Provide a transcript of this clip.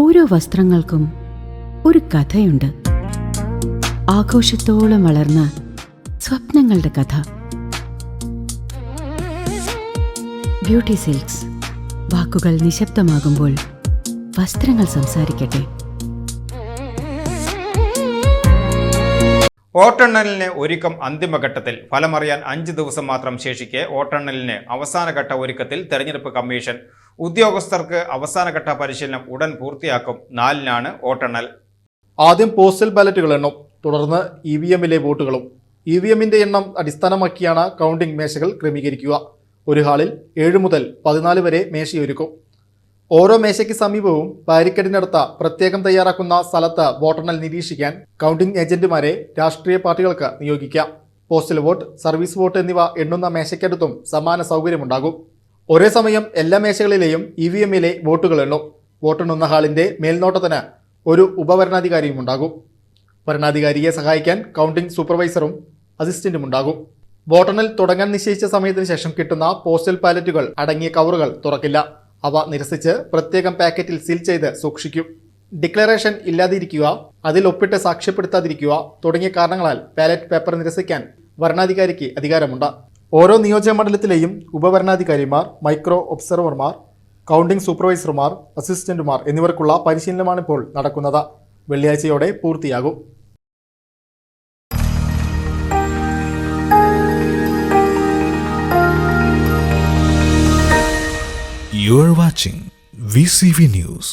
ഓരോ വസ്ത്രങ്ങൾക്കും ഒരു കഥയുണ്ട്. ആഘോഷത്തോളം വളർന്ന സ്വപ്നങ്ങളുടെ കഥ. Beauty silks. വാക്കുകൾ നിശബ്ദമാകുമ്പോൾ വസ്ത്രങ്ങൾ സംസാരിക്കട്ടെ. വോട്ടെണ്ണലിന് ഒരുക്കം അന്തിമഘട്ടത്തിൽ. ഫലമറിയാൻ 5 ദിവസം മാത്രം ശേഷിക്കെ വോട്ടെണ്ണലിന് അവസാനഘട്ട ഒരുക്കത്തിൽ തെരഞ്ഞെടുപ്പ് കമ്മീഷൻ. ഉദ്യോഗസ്ഥർക്ക് അവസാനഘട്ട പരിശീലനം ഉടൻ പൂർത്തിയാക്കും. 4-നാണ് വോട്ടെണ്ണൽ. ആദ്യം പോസ്റ്റൽ ബാലറ്റുകൾ എണ്ണും, തുടർന്ന് EVM-ലെ വോട്ടുകളും. EVM-ന്റെ എണ്ണം അടിസ്ഥാനമാക്കിയാണ് കൗണ്ടിംഗ് മേശകൾ ക്രമീകരിക്കുക. ഒരു ഹാളിൽ 7 മുതൽ 14 വരെ മേശയൊരുക്കും. ഓരോ മേശയ്ക്ക് സമീപവും ബാരിക്കേഡിനടുത്ത പ്രത്യേകം തയ്യാറാക്കുന്ന സ്ഥലത്ത് വോട്ടെണ്ണൽ നിരീക്ഷിക്കാൻ കൗണ്ടിംഗ് ഏജന്റുമാരെ രാഷ്ട്രീയ പാർട്ടികൾക്ക് നിയോഗിക്കാം. പോസ്റ്റൽ വോട്ട്, സർവീസ് വോട്ട് എന്നിവ എണ്ണുന്ന മേശയ്ക്കടുത്തും സമാന സൗകര്യമുണ്ടാകും. ഒരേ സമയം എല്ലാ മേശകളിലെയും EVM-ലെ വോട്ടുകൾ എണ്ണും. വോട്ടെണ്ണുന്ന ഹാളിന്റെ മേൽനോട്ടത്തിന് ഒരു ഉപവരണാധികാരിയും ഉണ്ടാകും. വരണാധികാരിയെ സഹായിക്കാൻ കൗണ്ടിംഗ് സൂപ്പർവൈസറും അസിസ്റ്റന്റും ഉണ്ടാകും. വോട്ടെണ്ണൽ തുടങ്ങാൻ നിശ്ചയിച്ച സമയത്തിന് ശേഷം കിട്ടുന്ന പോസ്റ്റൽ ബാലറ്റുകൾ അടങ്ങിയ കവറുകൾ തുറക്കില്ല. അവ നിരസിച്ച് പ്രത്യേകം പാക്കറ്റിൽ സീൽ ചെയ്ത് സൂക്ഷിക്കും. ഡിക്ലറേഷൻ ഇല്ലാതിരിക്കുക, അതിൽ ഒപ്പിട്ട് സാക്ഷ്യപ്പെടുത്താതിരിക്കുക തുടങ്ങിയ കാരണങ്ങളാൽ ബാലറ്റ് പേപ്പർ നിരസിക്കാൻ വരണാധികാരിക്ക് അധികാരമുണ്ട്. ഓരോ നിയോജക മണ്ഡലത്തിലെയും ഉപവരണാധികാരിമാർ, മൈക്രോ ഒബ്സർവർമാർ, കൗണ്ടിംഗ് സൂപ്പർവൈസർമാർ, അസിസ്റ്റന്റുമാർ എന്നിവർക്കുള്ള പരിശീലനമാണ് ഇപ്പോൾ നടക്കുന്നത്. വെള്ളിയാഴ്ചയോടെ പൂർത്തിയാകും. You are watching VCV News.